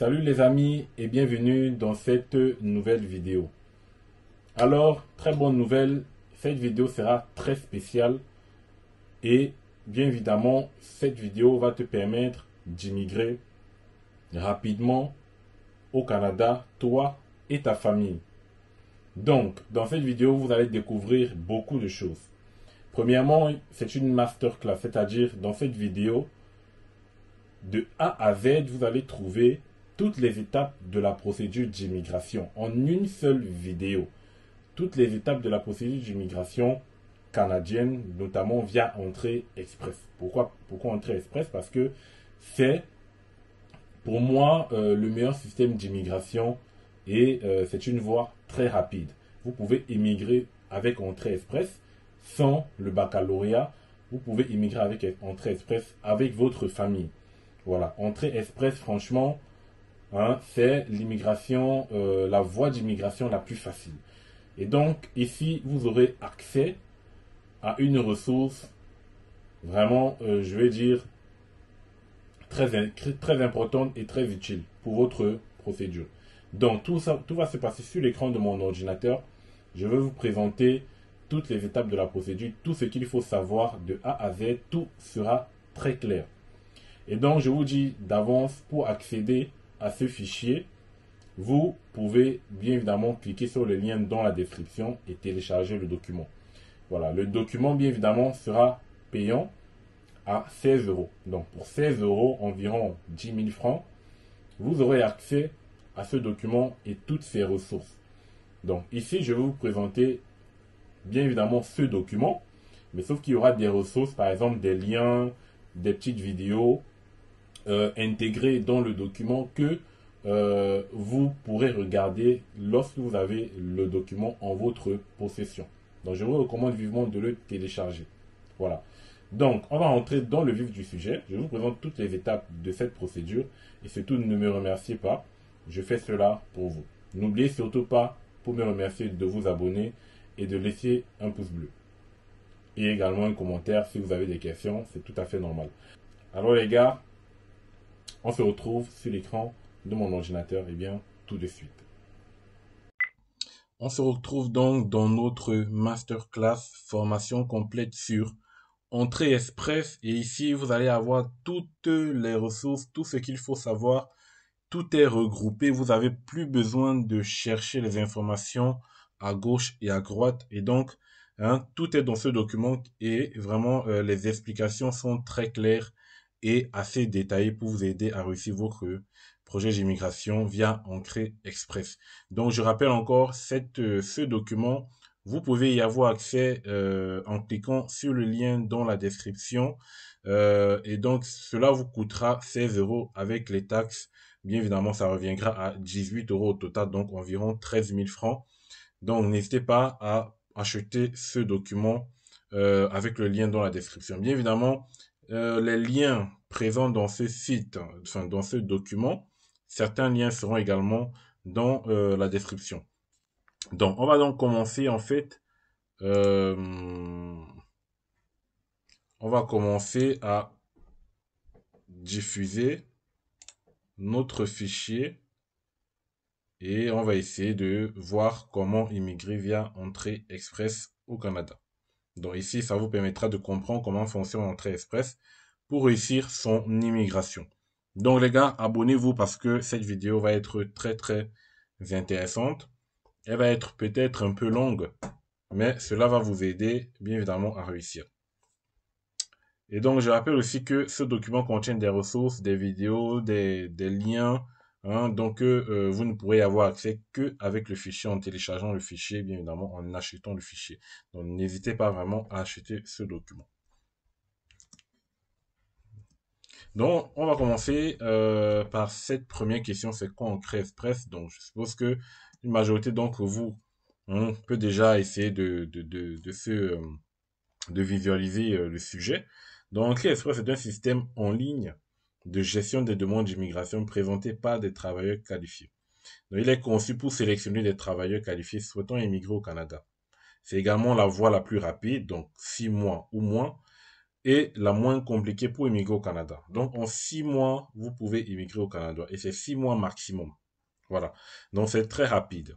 Salut les amis et bienvenue dans cette nouvelle vidéo. Alors, très bonne nouvelle, cette vidéo sera très spéciale et bien évidemment, cette vidéo va te permettre d'immigrer rapidement au Canada, toi et ta famille. Donc, dans cette vidéo, vous allez découvrir beaucoup de choses. Premièrement, c'est une masterclass, c'est-à-dire dans cette vidéo, de A à Z, vous allez trouver toutes les étapes de la procédure d'immigration en une seule vidéo. Toutes les étapes de la procédure d'immigration canadienne, notamment via Entrée Express. Pourquoi Entrée Express? Parce que c'est pour moi le meilleur système d'immigration et c'est une voie très rapide. Vous pouvez immigrer avec Entrée Express sans le baccalauréat. Vous pouvez immigrer avec Entrée Express avec votre famille. Voilà, Entrée Express, franchement, hein, c'est l'immigration, la voie d'immigration la plus facile. Et donc, ici, vous aurez accès à une ressource vraiment, je vais dire, très importante et très utile pour votre procédure. Donc, tout va se passer sur l'écran de mon ordinateur. Je vais vous présenter toutes les étapes de la procédure, tout ce qu'il faut savoir de A à Z, tout sera très clair. Et donc, je vous dis d'avance, pour accéder à ce fichier, vous pouvez bien évidemment cliquer sur le lien dans la description et télécharger le document. Voilà, le document, bien évidemment, sera payant à 16 euros. Donc, pour 16 euros, environ 10 000 francs, vous aurez accès à ce document et toutes ses ressources. Donc, ici, je vais vous présenter, bien évidemment, ce document, mais sauf qu'il y aura des ressources, par exemple, des liens, des petites vidéos, intégré dans le document que vous pourrez regarder lorsque vous avez le document en votre possession. Donc, je vous recommande vivement de le télécharger. Voilà. Donc, on va entrer dans le vif du sujet. Je vous présente toutes les étapes de cette procédure. Et surtout, ne me remerciez pas. Je fais cela pour vous. N'oubliez surtout pas, pour me remercier, de vous abonner et de laisser un pouce bleu. Et également un commentaire si vous avez des questions. C'est tout à fait normal. Alors les gars, on se retrouve sur l'écran de mon ordinateur, et bien tout de suite. On se retrouve donc dans notre masterclass formation complète sur Entrée Express. Et ici, vous allez avoir toutes les ressources, tout ce qu'il faut savoir. Tout est regroupé. Vous n'avez plus besoin de chercher les informations à gauche et à droite. Et donc, hein, tout est dans ce document et vraiment, les explications sont très claires et assez détaillées pour vous aider à réussir votre projet d'immigration via Entrée Express. Donc, je rappelle encore, ce document, vous pouvez y avoir accès en cliquant sur le lien dans la description. Et donc, cela vous coûtera 16 euros avec les taxes. Bien évidemment, ça reviendra à 18 euros au total, donc environ 13 000 francs. Donc, n'hésitez pas à acheter ce document avec le lien dans la description. Bien évidemment, les liens présents dans ce site, enfin dans ce document, certains liens seront également dans la description. Donc, on va donc commencer en fait. On va commencer à diffuser notre fichier et on va essayer de voir comment immigrer via Entrée Express au Canada. Donc ici, ça vous permettra de comprendre comment fonctionne Entrée Express pour réussir son immigration. Donc les gars, abonnez-vous parce que cette vidéo va être très intéressante. Elle va être peut-être un peu longue, mais cela va vous aider bien évidemment à réussir. Et donc, je rappelle aussi que ce document contient des ressources, des vidéos, des liens. Hein, donc, vous ne pourrez y avoir accès qu'avec le fichier, en téléchargeant le fichier, bien évidemment, en achetant le fichier. Donc, n'hésitez pas vraiment à acheter ce document. Donc, on va commencer par cette première question, c'est quoi Entrée Express? Donc, je suppose que une majorité d'entre vous, on peut déjà essayer de visualiser le sujet. Donc, Entrée Express est un système en ligne de gestion des demandes d'immigration présenté par des travailleurs qualifiés. Donc, il est conçu pour sélectionner des travailleurs qualifiés souhaitant immigrer au Canada. C'est également la voie la plus rapide, donc 6 mois ou moins, est la moins compliquée pour immigrer au Canada. Donc, en 6 mois, vous pouvez immigrer au Canada. Et c'est 6 mois maximum. Voilà. Donc, c'est très rapide.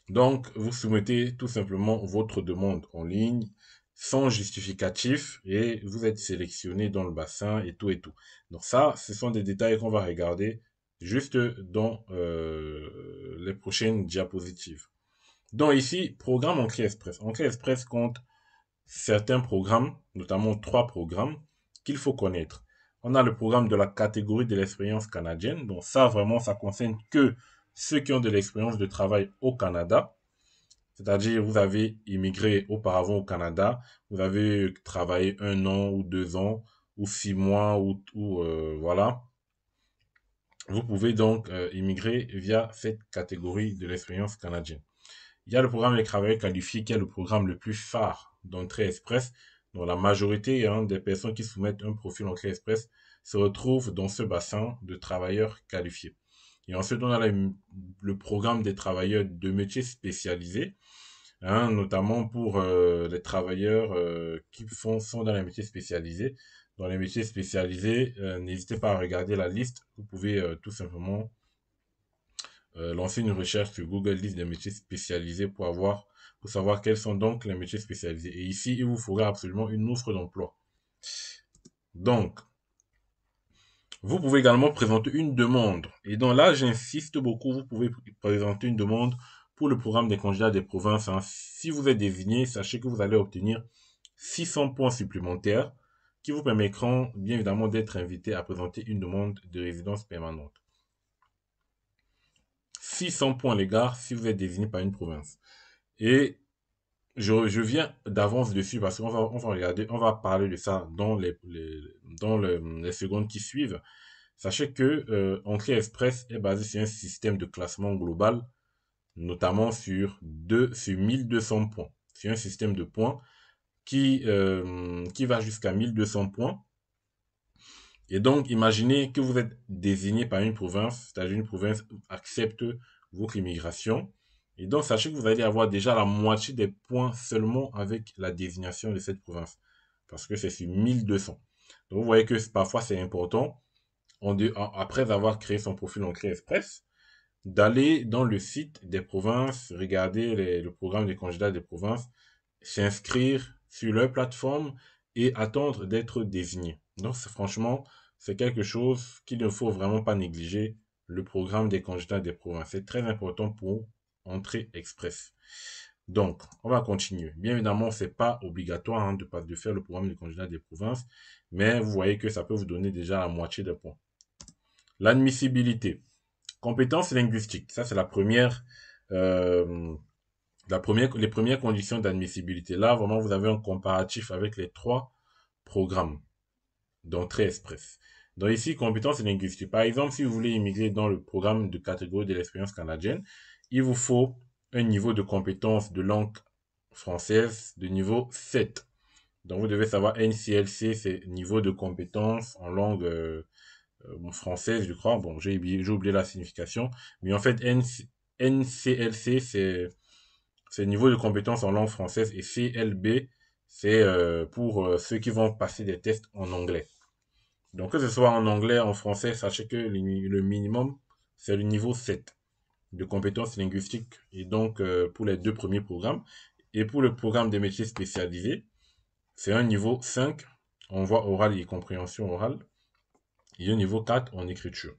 Donc, vous soumettez tout simplement votre demande en ligne, sans justificatif, et vous êtes sélectionné dans le bassin et tout et tout. Donc ça, ce sont des détails qu'on va regarder juste dans les prochaines diapositives. Donc ici, programme Entrée Express. Entrée Express compte certains programmes, notamment 3 programmes, qu'il faut connaître. On a le programme de la catégorie de l'expérience canadienne. Donc ça, vraiment, ça concerne que ceux qui ont de l'expérience de travail au Canada. C'est-à-dire, vous avez immigré auparavant au Canada, vous avez travaillé 1 an ou 2 ans ou 6 mois ou voilà. Vous pouvez donc immigrer via cette catégorie de l'expérience canadienne. Il y a le programme des travailleurs qualifiés qui est le programme le plus phare d'entrée express, dont la majorité des personnes qui soumettent un profil entrée express se retrouvent dans ce bassin de travailleurs qualifiés. Et ensuite, on a le programme des travailleurs de métiers spécialisés, notamment pour les travailleurs qui sont dans les métiers spécialisés. Dans les métiers spécialisés, n'hésitez pas à regarder la liste. Vous pouvez tout simplement lancer une recherche sur Google liste des métiers spécialisés pour savoir quels sont donc les métiers spécialisés. Et ici, il vous faudra absolument une offre d'emploi. Donc, vous pouvez également présenter une demande. Et donc là, j'insiste beaucoup, vous pouvez présenter une demande pour le programme des candidats des provinces. Si vous êtes désigné, sachez que vous allez obtenir 600 points supplémentaires qui vous permettront bien évidemment d'être invité à présenter une demande de résidence permanente. 600 points, les gars, si vous êtes désigné par une province. Et je viens d'avance dessus parce qu'on va regarder, on va parler de ça dans les secondes qui suivent. Sachez que Entrée Express est basé sur un système de classement global, notamment sur 1200 points. C'est un système de points qui va jusqu'à 1200 points. Et donc, imaginez que vous êtes désigné par une province, c'est-à-dire une province accepte votre immigration. Et donc, sachez que vous allez avoir déjà la moitié des points seulement avec la désignation de cette province. Parce que c'est sur 1200. Donc, vous voyez que parfois c'est important, après avoir créé son profil Entrée Express, d'aller dans le site des provinces, regarder le programme des candidats des provinces, s'inscrire sur leur plateforme et attendre d'être désigné. Donc, franchement, c'est quelque chose qu'il ne faut vraiment pas négliger, le programme des candidats des provinces. C'est très important pour Entrée Express. Donc, on va continuer. Bien évidemment, c'est pas obligatoire de faire le programme des candidats des provinces, mais vous voyez que ça peut vous donner déjà la moitié des points. L'admissibilité. Compétences linguistiques. Ça, c'est les premières conditions d'admissibilité. Là, vraiment, vous avez un comparatif avec les 3 programmes d'entrée express. Donc ici, compétences linguistiques. Par exemple, si vous voulez immigrer dans le programme de catégorie de l'expérience canadienne, il vous faut un niveau de compétence de langue française de niveau 7. Donc vous devez savoir NCLC, c'est niveau de compétence en langue française, je crois. Bon, j'ai oublié la signification. Mais en fait, NCLC, c'est niveau de compétence en langue française. Et CLB, c'est pour ceux qui vont passer des tests en anglais. Donc, que ce soit en anglais, en français, sachez que le minimum, c'est le niveau 7 de compétences linguistiques. Et donc, pour les 2 premiers programmes. Et pour le programme des métiers spécialisés, c'est un niveau 5 en voix orale et compréhension orale. Et un niveau 4 en écriture.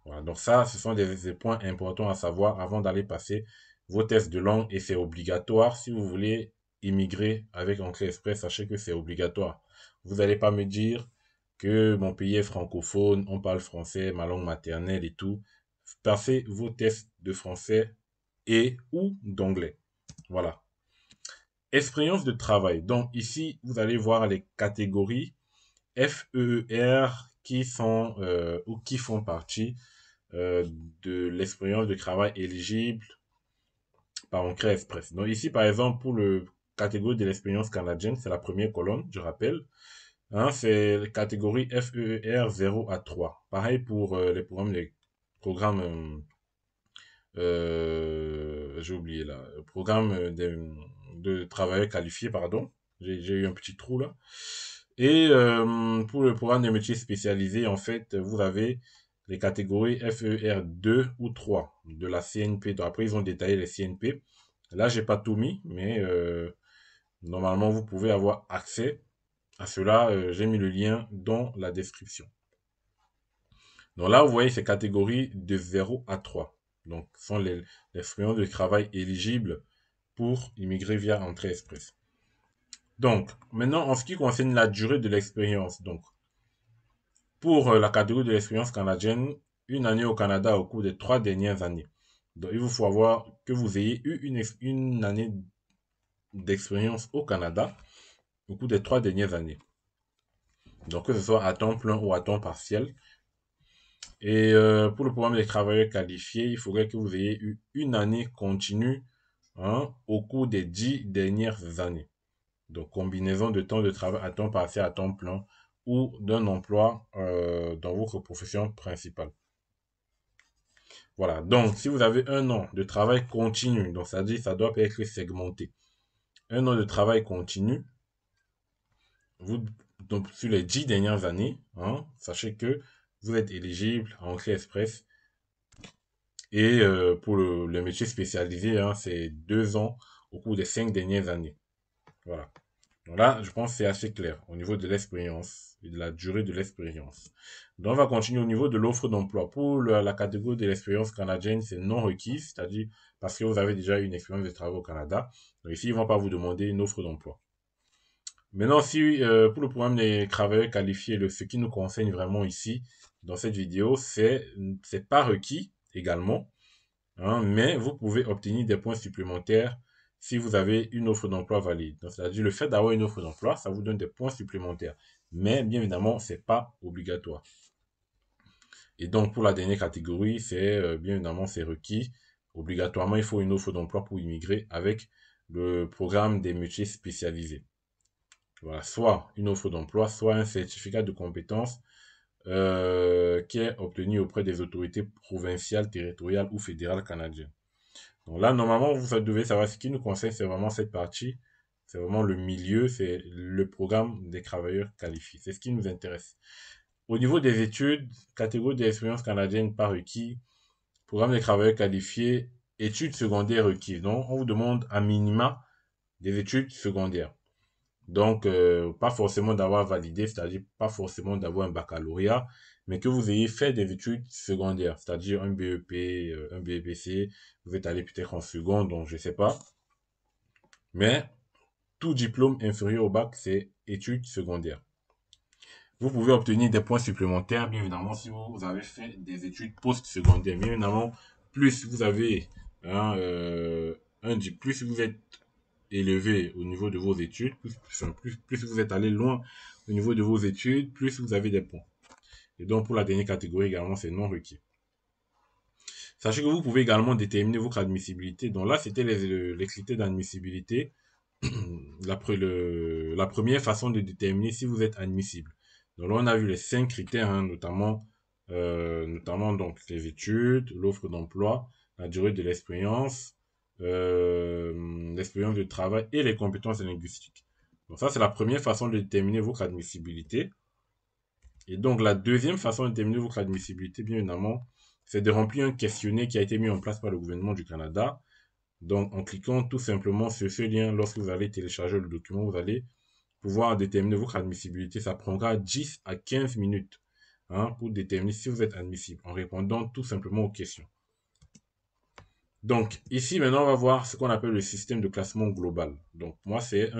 Voilà, donc ça, ce sont des points importants à savoir avant d'aller passer vos tests de langue. Et c'est obligatoire si vous voulez immigrer avec Entrée Express. Sachez que c'est obligatoire. Vous n'allez pas me dire que mon pays est francophone, on parle français, ma langue maternelle et tout. Passez vos tests de français et ou d'anglais. Voilà. Expérience de travail. Donc ici, vous allez voir les catégories FEER qui sont ou qui font partie de l'expérience de travail éligible par Entrée Express. Donc ici, par exemple, pour le catégorie de l'expérience canadienne, c'est la première colonne, je rappelle. C'est la catégorie FEER 0 à 3. Pareil pour les programmes j'ai oublié là, programme de travailleurs qualifiés, pardon. J'ai eu un petit trou là. Et pour le programme des métiers spécialisés, en fait, vous avez les catégories FER 2 ou 3 de la CNP. Donc après, ils ont détaillé les CNP. Là, j'ai pas tout mis, mais normalement, vous pouvez avoir accès à cela. J'ai mis le lien dans la description. Donc là, vous voyez ces catégories de 0 à 3. Donc, ce sont les expériences de travail éligibles pour immigrer via entrée express. Donc, maintenant, en ce qui concerne la durée de l'expérience, donc, pour la catégorie de l'expérience canadienne, une année au Canada au cours des 3 dernières années. Donc, il vous faut avoir que vous ayez eu une année d'expérience au Canada au cours des 3 dernières années. Donc, que ce soit à temps plein ou à temps partiel. Et pour le programme des travailleurs qualifiés, il faudrait que vous ayez eu une année continue, hein, au cours des 10 dernières années. Donc, combinaison de temps de travail à temps partiel, à temps plein ou d'un emploi dans votre profession principale. Voilà. Donc, si vous avez un an de travail continu, donc ça dit ça doit être segmenté. Un an de travail continu, vous, donc sur les 10 dernières années, hein, sachez que vous êtes éligible à Entrée Express. Et pour le métier spécialisé, hein, c'est 2 ans au cours des 5 dernières années. Voilà. Donc là, je pense que c'est assez clair au niveau de l'expérience et de la durée de l'expérience. Donc, on va continuer au niveau de l'offre d'emploi. Pour la catégorie de l'expérience canadienne, c'est non requis, c'est-à-dire parce que vous avez déjà une expérience de travail au Canada. Donc ici, ils ne vont pas vous demander une offre d'emploi. Maintenant, si pour le programme des travailleurs qualifiés, ce qui nous concerne vraiment ici, dans cette vidéo, c'est pas requis également. Hein, mais vous pouvez obtenir des points supplémentaires si vous avez une offre d'emploi valide. Donc, c'est-à-dire le fait d'avoir une offre d'emploi, ça vous donne des points supplémentaires. Mais bien évidemment, c'est pas obligatoire. Et donc, pour la dernière catégorie, c'est bien évidemment, c'est requis. Obligatoirement, il faut une offre d'emploi pour immigrer avec le programme des métiers spécialisés. Voilà, soit une offre d'emploi, soit un certificat de compétence qui est obtenu auprès des autorités provinciales, territoriales ou fédérales canadiennes. Donc là, normalement, vous devez savoir ce qui nous concerne, c'est vraiment cette partie. C'est vraiment le milieu, c'est le programme des travailleurs qualifiés. C'est ce qui nous intéresse. Au niveau des études, catégorie d'expérience canadienne pas requis, programme des travailleurs qualifiés, études secondaires requises. Donc, on vous demande à minima des études secondaires. Donc, pas forcément d'avoir validé, c'est-à-dire pas forcément d'avoir un baccalauréat, mais que vous ayez fait des études secondaires, c'est-à-dire un BEP, un BEPC, vous êtes allé peut-être en seconde, donc je sais pas. Mais tout diplôme inférieur au bac, c'est études secondaires. Vous pouvez obtenir des points supplémentaires, bien évidemment, si vous avez fait des études post-secondaires. Bien évidemment, plus vous avez hein, plus vous êtes élevé au niveau de vos études, plus vous êtes allé loin au niveau de vos études, plus vous avez des points. Et donc, pour la dernière catégorie également, c'est non requis. Sachez que vous pouvez également déterminer votre admissibilité. Donc là, c'était les critères d'admissibilité. La première façon de déterminer si vous êtes admissible. Donc là, on a vu les 5 critères, hein, notamment donc les études, l'offre d'emploi, la durée de l'expérience de travail et les compétences linguistiques. Donc ça, c'est la première façon de déterminer votre admissibilité. Et donc la deuxième façon de déterminer votre admissibilité, bien évidemment, c'est de remplir un questionnaire qui a été mis en place par le gouvernement du Canada. Donc en cliquant tout simplement sur ce lien, lorsque vous allez télécharger le document, vous allez pouvoir déterminer votre admissibilité. Ça prendra 10 à 15 minutes hein, pour déterminer si vous êtes admissible en répondant tout simplement aux questions. Donc, ici, maintenant, on va voir ce qu'on appelle le système de classement global. Donc, moi, c'est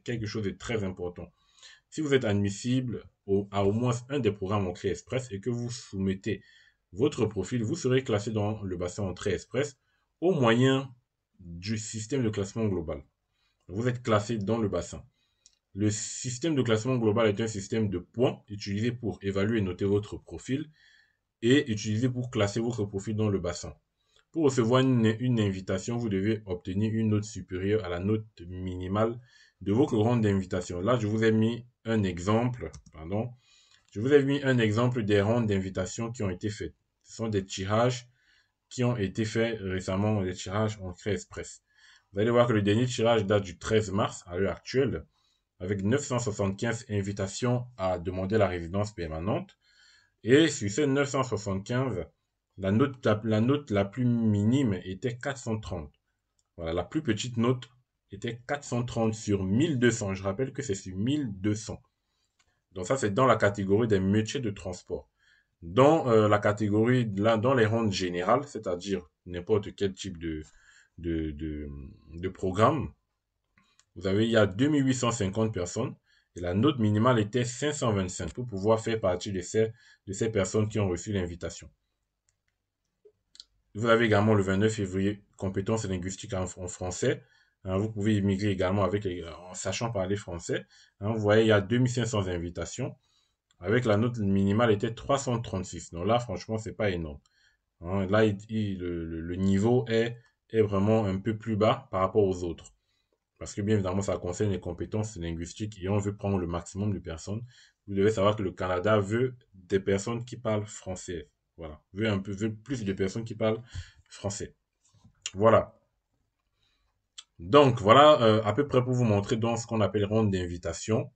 quelque chose de très important. Si vous êtes admissible à au moins un des programmes Entrée Express et que vous soumettez votre profil, vous serez classé dans le bassin Entrée Express au moyen du système de classement global. Vous êtes classé dans le bassin. Le système de classement global est un système de points utilisé pour évaluer et noter votre profil et utilisé pour classer votre profil dans le bassin. Pour recevoir une invitation, vous devez obtenir une note supérieure à la note minimale de votre ronde d'invitation. Là, je vous ai mis un exemple, des rondes d'invitation qui ont été faites. Ce sont des tirages qui ont été faits récemment, des tirages Entrée Express. Vous allez voir que le dernier tirage date du 13 mars à l'heure actuelle. avec 975 invitations à demander la résidence permanente. Et sur ces 975, la note la plus minime était 430. Voilà, la plus petite note était 430 sur 1200. Je rappelle que c'est sur 1200. Donc ça, c'est dans la catégorie des métiers de transport. Dans la catégorie, là, dans les rondes générales, c'est-à-dire n'importe quel type de, de, de programme, il y a 2850 personnes et la note minimale était 525 pour pouvoir faire partie de ces personnes qui ont reçu l'invitation. Vous avez également le 29 février, compétences linguistiques en français. Vous pouvez immigrer également en sachant parler français. Vous voyez, il y a 2500 invitations. Avec la note minimale était 336. Donc là, franchement, c'est pas énorme. Là, le niveau est vraiment un peu plus bas par rapport aux autres. Parce que bien évidemment, ça concerne les compétences linguistiques et on veut prendre le maximum de personnes. Vous devez savoir que le Canada veut des personnes qui parlent français. Voilà. Veut plus de personnes qui parlent français. Voilà. Donc, voilà à peu près pour vous montrer dans ce qu'on appelle ronde d'invitation.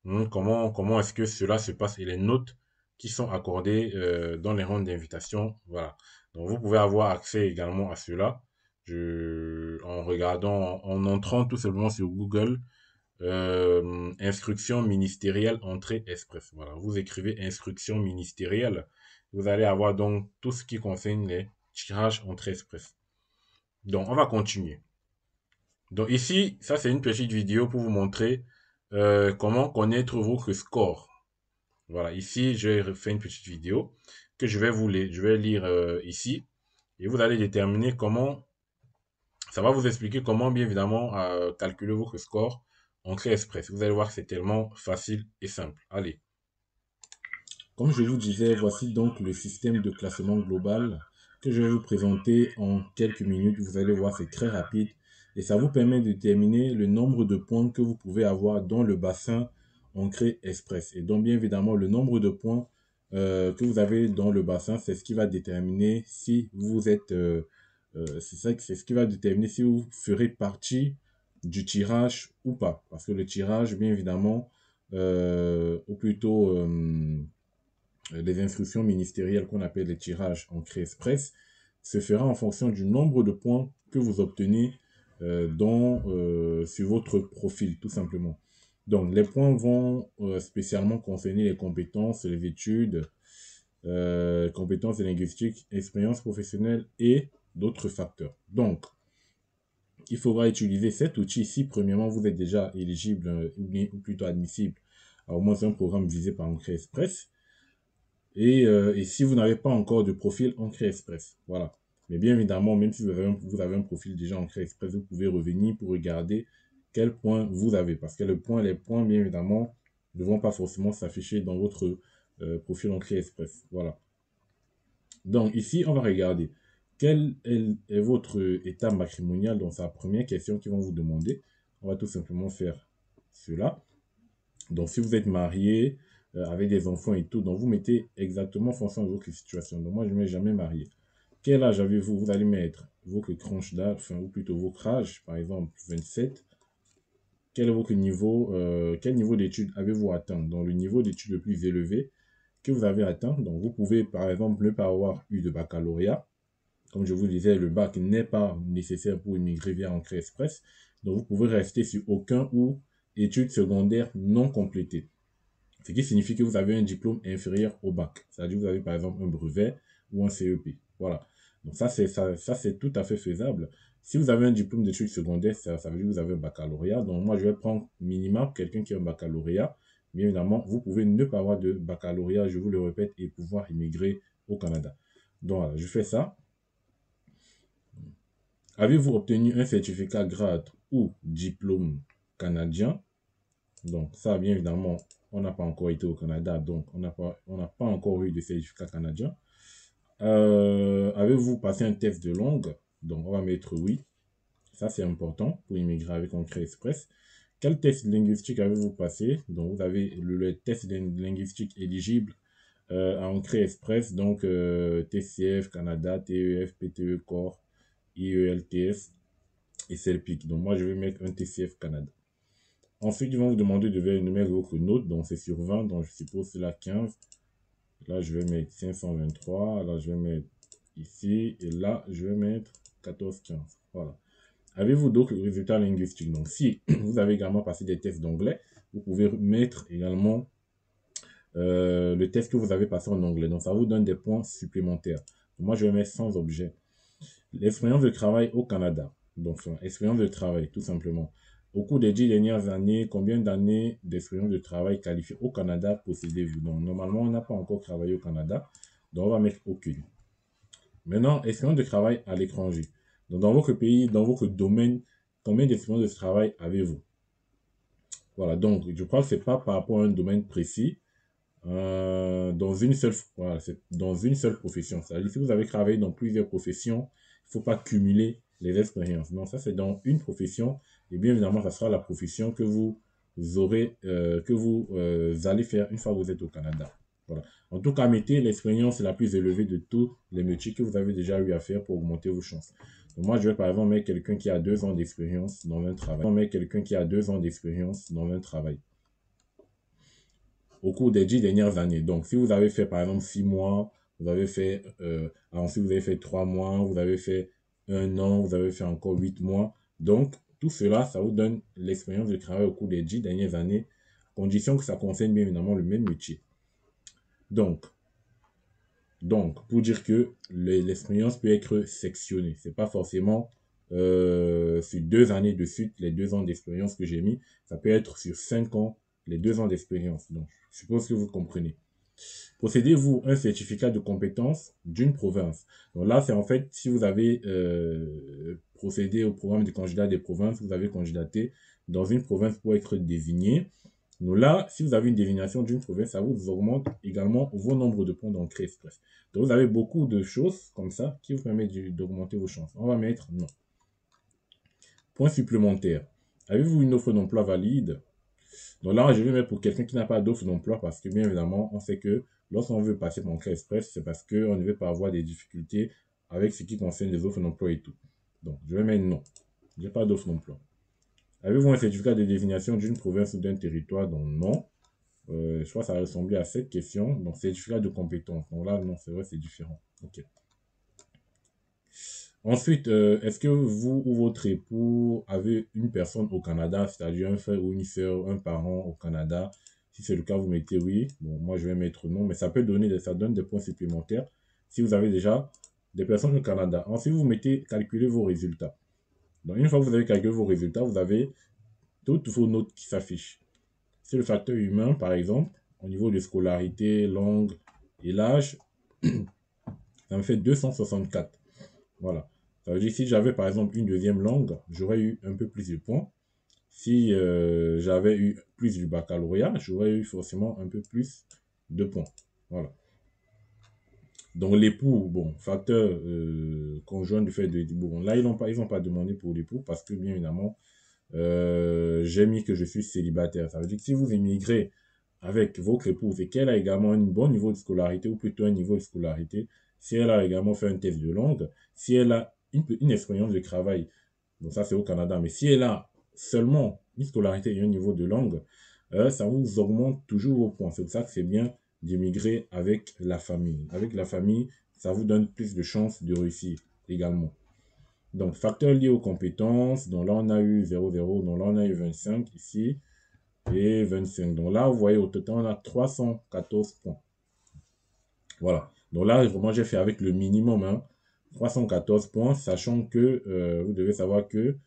Comment est-ce que cela se passe et les notes qui sont accordées dans les rondes d'invitation. Voilà. Donc, vous pouvez avoir accès également à cela en regardant, en entrant tout simplement sur Google, instruction ministérielle entrée express. Voilà. Vous écrivez instruction ministérielle. Vous allez avoir donc tout ce qui concerne les tirages entrée express. Donc, on va continuer. Donc ici, ça c'est une petite vidéo pour vous montrer comment connaître votre score. Voilà, ici, j'ai fait une petite vidéo que je vais lire ici. Et vous allez déterminer comment, ça va vous expliquer comment, bien évidemment, calculer votre score en Clé Express. Vous allez voir que c'est tellement facile et simple. Allez. Comme je vous disais, voici donc le système de classement global que je vais vous présenter en quelques minutes. Vous allez voir, c'est très rapide. Et ça vous permet de déterminer le nombre de points que vous pouvez avoir dans le bassin Entrée Express. Et donc, bien évidemment, le nombre de points que vous avez dans le bassin, c'est ce qui va déterminer si vous êtes... c'est ce qui va déterminer si vous ferez partie du tirage ou pas. Parce que le tirage, bien évidemment, ou plutôt les instructions ministérielles qu'on appelle les tirages en Clé Express, se fera en fonction du nombre de points que vous obtenez sur votre profil, tout simplement. Donc, les points vont spécialement concerner les compétences, les études, compétences linguistiques, expérience professionnelle et d'autres facteurs. Donc, il faudra utiliser cet outil si, premièrement, vous êtes déjà éligible ou plutôt admissible à au moins un programme visé par Entrée Express. Et si vous n'avez pas encore de profil Entrée Express, voilà. Mais bien évidemment, même si vous avez un profil déjà Entrée Express, vous pouvez revenir pour regarder quel point vous avez. Parce que les points, bien évidemment, ne vont pas forcément s'afficher dans votre profil Entrée Express. Voilà. Donc ici, on va regarder quel est votre état matrimonial. Donc c'est la première question qu'ils vont vous demander. On va tout simplement faire cela. Donc si vous êtes marié, avec des enfants et tout, donc vous mettez exactement en fonction de votre situation. Donc moi, je ne mets jamais marié. Quel âge avez-vous? Vous allez mettre votre tranche d'âge, enfin, ou plutôt votre âge, par exemple 27. Quel est votre niveau, quel niveau d'études avez-vous atteint? Donc le niveau d'études le plus élevé que vous avez atteint. Donc vous pouvez par exemple ne pas avoir eu de baccalauréat. Comme je vous disais, le bac n'est pas nécessaire pour immigrer via Entrée Express. Donc vous pouvez rester sur aucun ou études secondaires non complétées. Ce qui signifie que vous avez un diplôme inférieur au bac. C'est-à-dire que vous avez par exemple un brevet ou un CEP. Voilà. Donc ça, c'est tout à fait faisable. Si vous avez un diplôme d'études secondaires, ça veut dire que vous avez un baccalauréat. Donc moi, je vais prendre minimum quelqu'un qui a un baccalauréat. Bien évidemment, vous pouvez ne pas avoir de baccalauréat, je vous le répète, et pouvoir immigrer au Canada. Donc voilà, je fais ça. Avez-vous obtenu un certificat grade ou diplôme canadien? Donc ça, bien évidemment, on n'a pas encore été au Canada, donc on n'a pas encore eu de certificat canadien. Avez-vous passé un test de langue? Donc on va mettre oui. Ça, c'est important pour immigrer avec Entrée Express. Quel test linguistique avez-vous passé? Donc vous avez le test linguistique éligible à Entrée Express, donc TCF Canada, TEF, PTE Core, IELTS et CELPIC. Donc moi, je vais mettre un TCF Canada. Ensuite, ils vont vous demander de mettre votre note. Donc, c'est sur 20. Donc, je suppose c'est la 15. Là, je vais mettre 523. Là, je vais mettre ici. Et là, je vais mettre 1415. Voilà. Avez-vous d'autres résultats linguistiques? Donc, si vous avez également passé des tests d'anglais, vous pouvez mettre également le test que vous avez passé en anglais. Donc, ça vous donne des points supplémentaires. Donc, moi, je vais mettre sans objet. L'expérience de travail au Canada. Donc, expérience de travail, tout simplement. Au cours des 10 dernières années, combien d'années d'expérience de travail qualifiée au Canada possédez-vous? Donc, normalement, on n'a pas encore travaillé au Canada. Donc, on va mettre aucune. Maintenant, expérience de travail à l'étranger. Donc, dans votre pays, dans votre domaine, combien d'expérience de travail avez-vous? Voilà, donc, je crois que ce n'est pas par rapport à un domaine précis. Dans une seule, voilà, c'est dans une seule profession. C'est-à-dire, si vous avez travaillé dans plusieurs professions, il ne faut pas cumuler les expériences. Non, ça c'est dans une profession. Et bien évidemment, ça sera la profession que vous aurez, que vous allez faire une fois que vous êtes au Canada. Voilà. En tout cas, mettez l'expérience la plus élevée de tous les métiers que vous avez déjà eu à faire pour augmenter vos chances. Donc, moi, je vais par exemple mettre quelqu'un qui a 2 ans d'expérience dans un travail. Je vais mettre quelqu'un qui a 2 ans d'expérience dans un travail au cours des 10 dernières années. Donc, si vous avez fait, par exemple, 6 mois, vous avez fait, ensuite, vous avez fait 3 mois, vous avez fait 1 an, vous avez fait encore 8 mois. Donc, tout cela, ça vous donne l'expérience de travail au cours des 10 dernières années, condition que ça concerne bien évidemment le même métier. Donc, pour dire que l'expérience peut être sectionnée. C'est pas forcément sur 2 années de suite, les 2 ans d'expérience que j'ai mis. Ça peut être sur 5 ans, les 2 ans d'expérience. Donc, je suppose que vous comprenez. Possédez-vous un certificat de compétence d'une province? Donc là, c'est en fait, si vous avez procédé au programme de candidat des provinces, vous avez candidaté dans une province pour être désigné. Donc là, si vous avez une désignation d'une province, ça vous augmente également vos nombres de points d'entrée express. Donc vous avez beaucoup de choses comme ça qui vous permettent d'augmenter vos chances. On va mettre non. Point supplémentaire. Avez-vous une offre d'emploi valide? Donc là, je vais mettre pour quelqu'un qui n'a pas d'offre d'emploi parce que bien évidemment, on sait que lorsqu'on veut passer mon cas express, c'est parce qu'on ne veut pas avoir des difficultés avec ce qui concerne les offres d'emploi et tout. Donc, je vais mettre non. Je n'ai pas d'offre d'emploi. Avez-vous un certificat de désignation d'une province ou d'un territoire? Donc non. Je crois que ça ressemblait à cette question. Donc, certificat de compétence. Donc là, non, c'est vrai, c'est différent. Ok. Ensuite, est-ce que vous ou votre époux avez une personne au Canada, c'est-à-dire un frère ou une soeur, un parent au Canada? Si c'est le cas, vous mettez oui. Bon, moi, je vais mettre non, mais ça peut donner, ça donne des points supplémentaires si vous avez déjà des personnes au Canada. Ensuite, vous mettez calculer vos résultats. Donc, une fois que vous avez calculé vos résultats, vous avez toutes vos notes qui s'affichent. C'est le facteur humain, par exemple, au niveau de scolarité, langue et l'âge, ça me fait 264. Voilà. Ça veut dire que si j'avais par exemple une deuxième langue, j'aurais eu un peu plus de points. Si j'avais eu plus du baccalauréat, j'aurais eu forcément un peu plus de points. Voilà. Donc l'époux, bon, facteur conjoint du fait de... Bon, là, ils n'ont pas demandé pour l'époux parce que bien évidemment, j'ai mis que je suis célibataire. Ça veut dire que si vous immigrez avec votre épouse et qu'elle a également un bon niveau de scolarité, ou plutôt un niveau de scolarité, si elle a également fait un test de langue, si elle a une expérience de travail, donc ça c'est au Canada, mais si elle a seulement une scolarité et un niveau de langue, ça vous augmente toujours vos points. C'est pour ça que c'est bien d'immigrer avec la famille. Avec la famille, ça vous donne plus de chances de réussir également. Donc, facteurs liés aux compétences. Donc là, on a eu 0,0. Donc là, on a eu 25 ici. Et 25. Donc là, vous voyez, au total, on a 314 points. Voilà. Donc là, vraiment, j'ai fait avec le minimum. Hein, 314 points, sachant que vous devez savoir que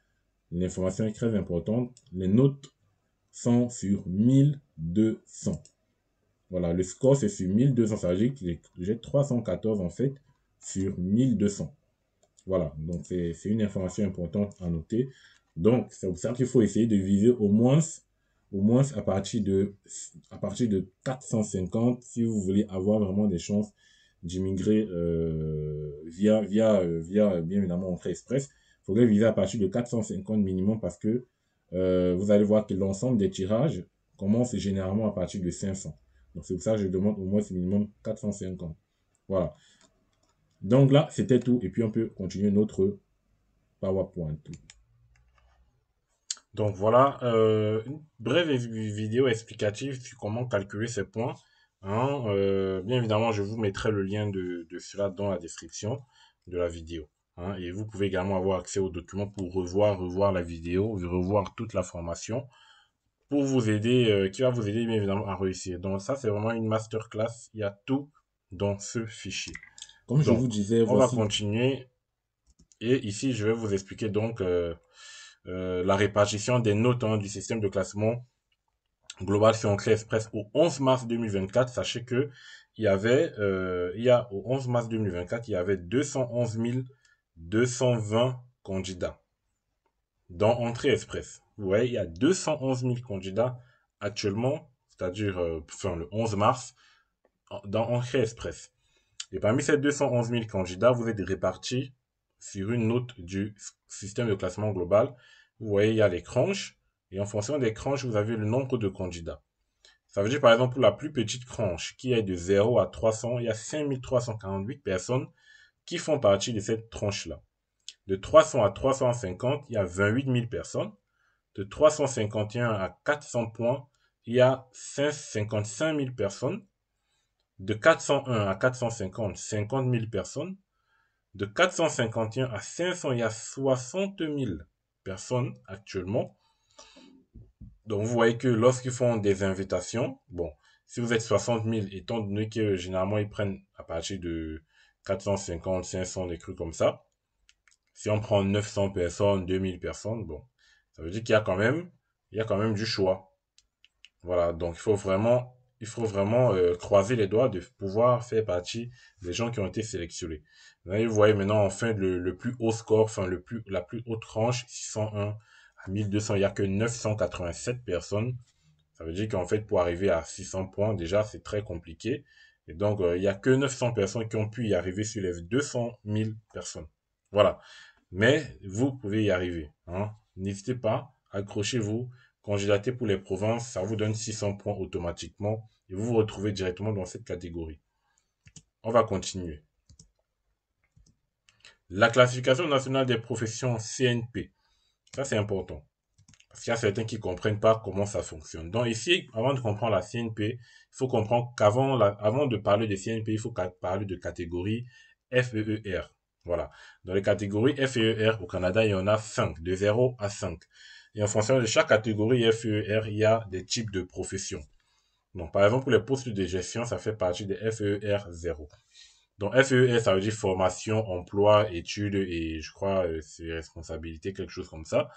l'information est très importante. Les notes sont sur 1200. Voilà, le score, c'est sur 1200. Ça veut dire que j'ai 314 en fait sur 1200. Voilà, donc c'est une information importante à noter. Donc, c'est pour ça qu'il faut essayer de viser au moins à partir de 450 si vous voulez avoir vraiment des chances d'immigrer via bien évidemment entrée express. Il faudrait viser à partir de 450 minimum parce que vous allez voir que l'ensemble des tirages commence généralement à partir de 500. Donc, c'est pour ça que je demande au moins minimum 450. Voilà. Donc là, c'était tout. Et puis, on peut continuer notre PowerPoint. Donc voilà, une brève vidéo explicative sur comment calculer ces points. Hein. Bien évidemment, je vous mettrai le lien de cela dans la description de la vidéo. Hein. Et vous pouvez également avoir accès aux documents pour revoir la vidéo, revoir toute la formation pour vous aider, qui va vous aider bien évidemment à réussir. Donc ça, c'est vraiment une masterclass. Il y a tout dans ce fichier. Comme je Donc, vous disais, on va voici. continuer. Et ici, je vais vous expliquer donc la répartition des notes hein, du système de classement global sur Entrée Express au 11 mars 2024. Sachez que au 11 mars 2024, il y avait 211 220 candidats dans Entrée Express. Vous voyez, il y a 211 000 candidats actuellement, c'est-à-dire le 11 mars, dans Entrée Express. Et parmi ces 211 000 candidats, vous êtes répartis sur une note du système de classement global. Vous voyez, il y a les tranches. Et en fonction des tranches, vous avez le nombre de candidats. Ça veut dire, par exemple, pour la plus petite tranche, qui est de 0 à 300, il y a 5348 personnes qui font partie de cette tranche-là. De 300 à 350, il y a 28 000 personnes. De 351 à 400 points, il y a 55 000 personnes. De 401 à 450, 50 000 personnes. De 451 à 500, il y a 60 000 personnes actuellement. Donc, vous voyez que lorsqu'ils font des invitations, bon, si vous êtes 60 000, étant donné que généralement ils prennent à partir de 450, 500, des trucs comme ça. Si on prend 900 personnes, 2000 personnes, bon, ça veut dire il y a quand même du choix. Voilà, donc il faut vraiment croiser les doigts de pouvoir faire partie des gens qui ont été sélectionnés. Là, vous voyez maintenant enfin le plus haut score, enfin la plus haute tranche, 601 à 1200, il n'y a que 987 personnes. Ça veut dire qu'en fait, pour arriver à 600 points, déjà, c'est très compliqué. Et donc, il n'y a que 900 personnes qui ont pu y arriver sur les 200 000 personnes. Voilà. Mais vous pouvez y arriver. Hein. N'hésitez pas, accrochez-vous, candidatez pour les provinces, ça vous donne 600 points automatiquement et vous vous retrouvez directement dans cette catégorie. On va continuer. La classification nationale des professions CNP. Ça, c'est important. Parce qu'il y a certains qui ne comprennent pas comment ça fonctionne. Donc ici, avant de comprendre la CNP, il faut comprendre avant de parler de CNP, il faut parler de catégorie FEER. Voilà. Dans les catégories FEER au Canada, il y en a 5, de 0 à 5. Et en fonction de chaque catégorie FEER, il y a des types de professions. Donc, par exemple, pour les postes de gestion, ça fait partie des FEER 0. Donc, FEER, ça veut dire formation, emploi, études et je crois, c'est responsabilité, quelque chose comme ça.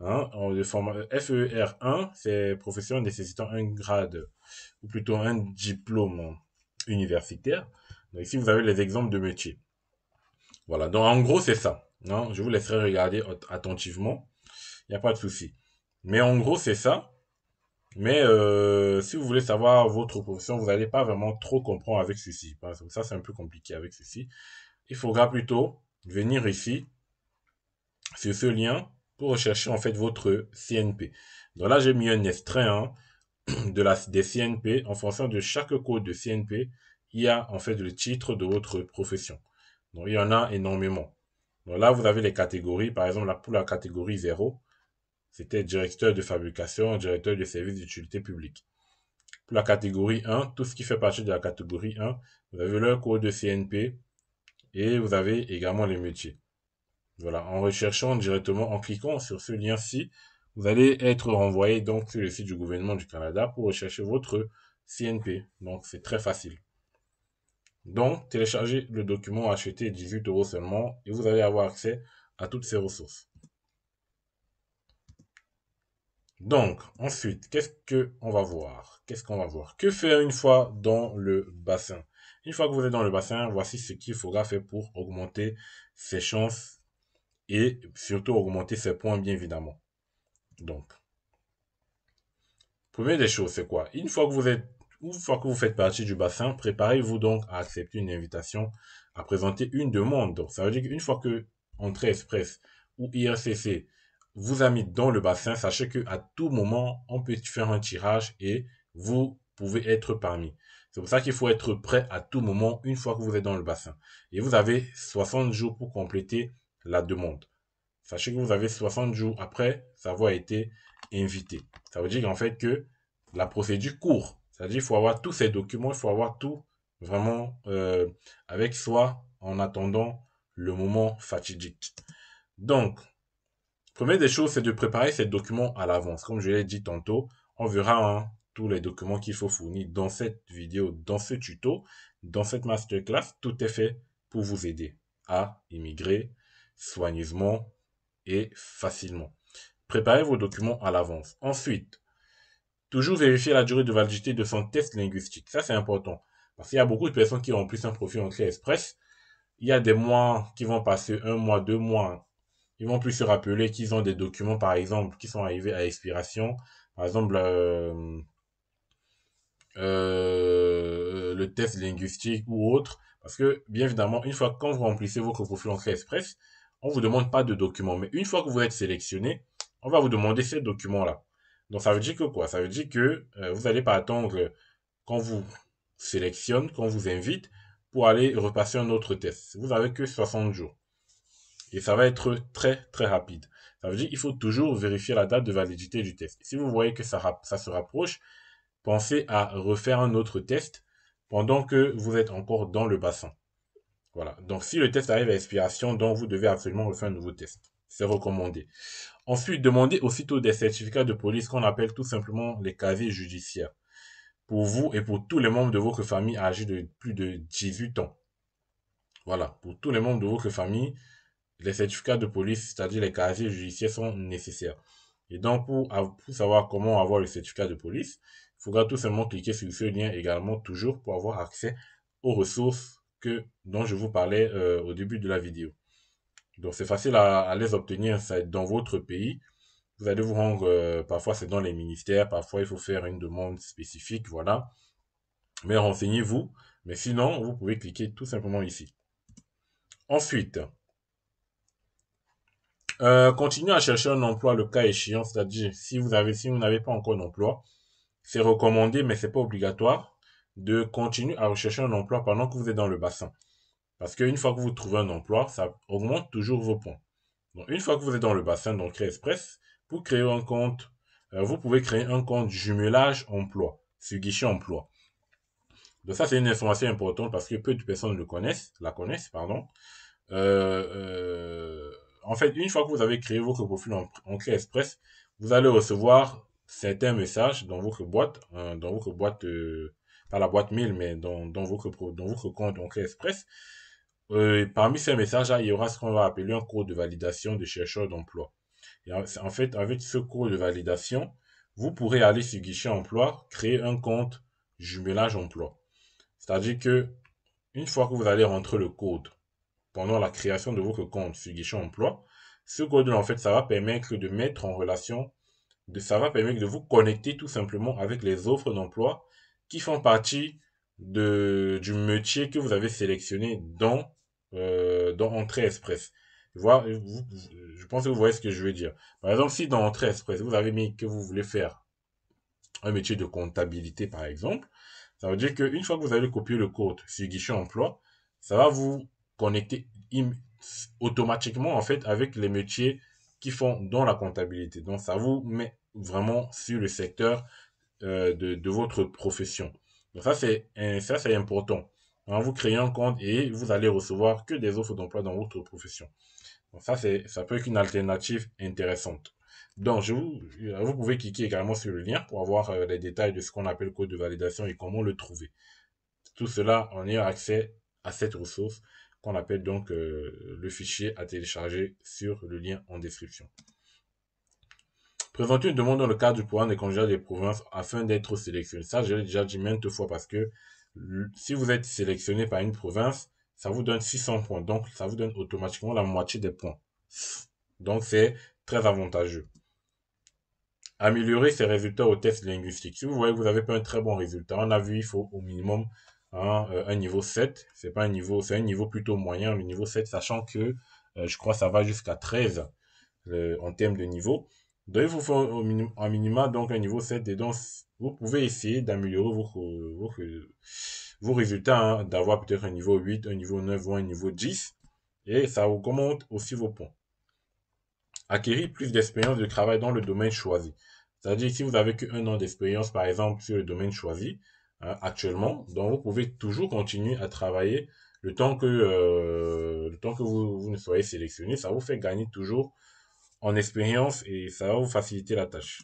Hein, FER1, c'est profession nécessitant un grade, ou plutôt un diplôme universitaire. Donc ici, vous avez les exemples de métiers. Voilà, donc en gros, c'est ça. Hein, je vous laisserai regarder attentivement. Il n'y a pas de souci. Mais en gros, c'est ça. Mais si vous voulez savoir votre profession, vous n'allez pas vraiment trop comprendre avec ceci. Parce que ça, c'est un peu compliqué avec ceci. Il faudra plutôt venir ici, sur ce lien, pour rechercher en fait votre CNP. Donc là, j'ai mis un extrait hein, des CNP. En fonction de chaque code de CNP, il y a en fait le titre de votre profession. Donc il y en a énormément. Donc là, vous avez les catégories. Par exemple, là, pour la catégorie 0, c'était directeur de fabrication, directeur de services d'utilité publique. Pour la catégorie 1, tout ce qui fait partie de la catégorie 1, vous avez leur code de CNP et vous avez également les métiers. Voilà, en recherchant directement, en cliquant sur ce lien-ci, vous allez être renvoyé donc sur le site du gouvernement du Canada pour rechercher votre CNP. Donc, c'est très facile. Donc, téléchargez le document, achetez 18 € seulement et vous allez avoir accès à toutes ces ressources. Donc, ensuite, qu'est-ce qu'on va voir? Qu'est-ce qu'on va voir? Que faire une fois dans le bassin? Une fois que vous êtes dans le bassin, voici ce qu'il faudra faire pour augmenter ses chances et surtout augmenter ses points, bien évidemment. Donc, première des choses, c'est quoi? Une fois que vous faites partie du bassin, préparez-vous donc à accepter une invitation à présenter une demande. Donc, ça veut dire qu'une fois que Entrée Express ou IRCC vous a mis dans le bassin, sachez que à tout moment, on peut faire un tirage et vous pouvez être parmi. C'est pour ça qu'il faut être prêt à tout moment une fois que vous êtes dans le bassin. Et vous avez 60 jours pour compléter la demande. sachez que vous avez 60 jours après avoir été invité. Ça veut dire qu'en fait que la procédure court. C'est-à-dire qu'il faut avoir tous ces documents, il faut avoir tout vraiment avec soi en attendant le moment fatidique. Donc, première des choses, c'est de préparer ces documents à l'avance. Comme je l'ai dit tantôt, on verra tous les documents qu'il faut fournir dans cette vidéo, dans ce tuto, dans cette masterclass. Tout est fait pour vous aider à immigrer soigneusement et facilement. Préparez vos documents à l'avance. Ensuite, toujours vérifier la durée de validité de son test linguistique. Ça, c'est important. Parce qu'il y a beaucoup de personnes qui ont plus un profil en clé express. Il y a des mois qui vont passer, 1 mois, 2 mois. Ils vont plus se rappeler qu'ils ont des documents, par exemple, qui sont arrivés à expiration. Par exemple, le test linguistique ou autre. Parce que, bien évidemment, une fois quand vous remplissez votre profil en clé express, on vous demande pas de documents. Mais une fois que vous êtes sélectionné, on va vous demander ces documents-là. Donc, ça veut dire que quoi? Ça veut dire que vous n'allez pas attendre qu'on vous sélectionne, qu'on vous invite pour aller repasser un autre test. Vous avez que 60 jours. Et ça va être très, très rapide. Ça veut dire qu'il faut toujours vérifier la date de validité du test. Si vous voyez que ça se rapproche, pensez à refaire un autre test pendant que vous êtes encore dans le bassin. Voilà. Donc, si le test arrive à expiration, donc vous devez absolument refaire un nouveau test. C'est recommandé. Ensuite, demandez aussitôt des certificats de police qu'on appelle tout simplement les casiers judiciaires. Pour vous et pour tous les membres de votre famille âgés de plus de 18 ans. Voilà. Pour tous les membres de votre famille, les certificats de police, c'est-à-dire les casiers judiciaires, sont nécessaires. Et donc, pour savoir comment avoir le certificat de police, il faudra tout simplement cliquer sur ce lien également, toujours pour avoir accès aux ressources dont je vous parlais au début de la vidéo. Donc, c'est facile à les obtenir dans votre pays. Vous allez vous rendre, parfois c'est dans les ministères, parfois il faut faire une demande spécifique, voilà. Mais renseignez-vous. Mais sinon, vous pouvez cliquer tout simplement ici. Ensuite, continuez à chercher un emploi le cas échéant, c'est-à-dire si vous n'avez pas encore d'emploi, c'est recommandé, mais c'est pas obligatoire de continuer à rechercher un emploi pendant que vous êtes dans le bassin. Parce qu'une fois que vous trouvez un emploi, ça augmente toujours vos points. Donc, une fois que vous êtes dans le bassin d'entrée express, pour créer un compte, vous pouvez créer un compte jumelage emploi, sur guichet emploi. Donc ça, c'est une information importante parce que peu de personnes la connaissent, pardon. Euh, euh, En fait, une fois que vous avez créé votre profil en clé express, vous allez recevoir certains messages dans votre boîte, pas la boîte mail, mais dans votre compte en clé express. Parmi ces messages-là, il y aura ce qu'on va appeler un code de validation de chercheur d'emploi. Et en fait, avec ce code de validation, vous pourrez aller sur guichet emploi, créer un compte jumelage emploi. C'est-à-dire que une fois que vous allez rentrer le code pendant la création de votre compte sur guichet emploi, ce code-là, en fait, ça va permettre de mettre en relation, ça va permettre de vous connecter tout simplement avec les offres d'emploi qui font partie du métier que vous avez sélectionné dans Entrée Express. Je pense que vous voyez ce que je veux dire. Par exemple, si dans Entrée Express, vous avez mis que vous voulez faire un métier de comptabilité, par exemple, ça veut dire qu'une fois que vous allez copier le code sur guichet emploi, ça va vous connecter automatiquement, en fait, avec les métiers qui font dans la comptabilité. Donc, ça vous met vraiment sur le secteur de votre profession. Donc, ça, c'est important. Donc, vous créez un compte et vous allez recevoir que des offres d'emploi dans votre profession. Donc, ça peut être une alternative intéressante. Donc, vous pouvez cliquer également sur le lien pour avoir les détails de ce qu'on appelle le code de validation et comment le trouver. Tout cela en ayant accès à cette ressource qu'on appelle donc le fichier à télécharger sur le lien en description. Présenter une demande dans le cadre du programme des congés des provinces afin d'être sélectionné. Ça, je l'ai déjà dit maintes fois parce que si vous êtes sélectionné par une province, ça vous donne 600 points. Donc, ça vous donne automatiquement la moitié des points. Donc, c'est très avantageux. Améliorer ses résultats au test linguistique. Si vous voyez que vous n'avez pas un très bon résultat, on a vu, il faut au minimum un niveau 7. C'est un niveau plutôt moyen, le niveau 7, sachant que je crois que ça va jusqu'à 13 en termes de niveau. Donc, il vous faut un minima, donc un niveau 7. Et donc, vous pouvez essayer d'améliorer vos résultats, d'avoir peut-être un niveau 8, un niveau 9 ou un niveau 10. Et ça augmente aussi vos points. Acquérir plus d'expérience de travail dans le domaine choisi. C'est-à-dire, si vous avez qu'un an d'expérience, par exemple, sur le domaine choisi, hein, actuellement, donc vous pouvez toujours continuer à travailler le temps que vous ne soyez sélectionné. Ça vous fait gagner toujours en expérience et ça va vous faciliter la tâche.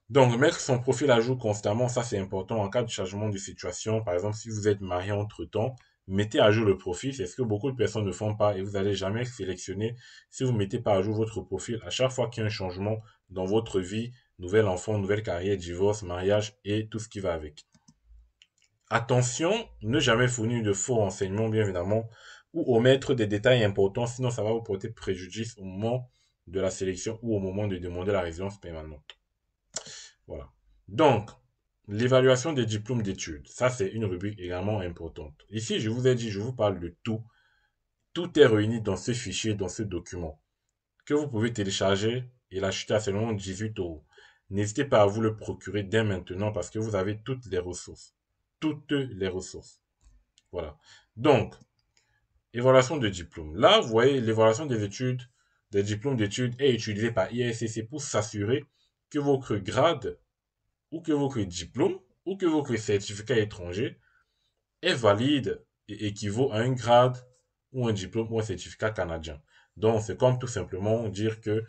Donc, mettre son profil à jour constamment, ça c'est important en cas de changement de situation. Par exemple, si vous êtes marié entre-temps, mettez à jour le profil. C'est ce que beaucoup de personnes ne font pas et vous n'allez jamais sélectionner si vous ne mettez pas à jour votre profil. À chaque fois qu'il y a un changement dans votre vie, nouvel enfant, nouvelle carrière, divorce, mariage et tout ce qui va avec. Attention, ne jamais fournir de faux renseignements, bien évidemment, ou omettre des détails importants, sinon ça va vous porter préjudice au moment de la sélection ou au moment de demander la résidence permanente. Voilà. Donc, l'évaluation des diplômes d'études, ça c'est une rubrique également importante. Ici, je vous ai dit, je vous parle de tout. Tout est réuni dans ce fichier, dans ce document, que vous pouvez télécharger et l'acheter à seulement 18 €. N'hésitez pas à vous le procurer dès maintenant parce que vous avez toutes les ressources. Toutes les ressources. Voilà. Donc, évaluation de diplôme. Là, vous voyez, l'évaluation des études, des diplômes d'études est utilisée par ISCC pour s'assurer que votre grade ou que votre diplôme ou que votre certificat étranger est valide et équivaut à un grade ou un diplôme ou un certificat canadien. Donc, c'est comme tout simplement dire que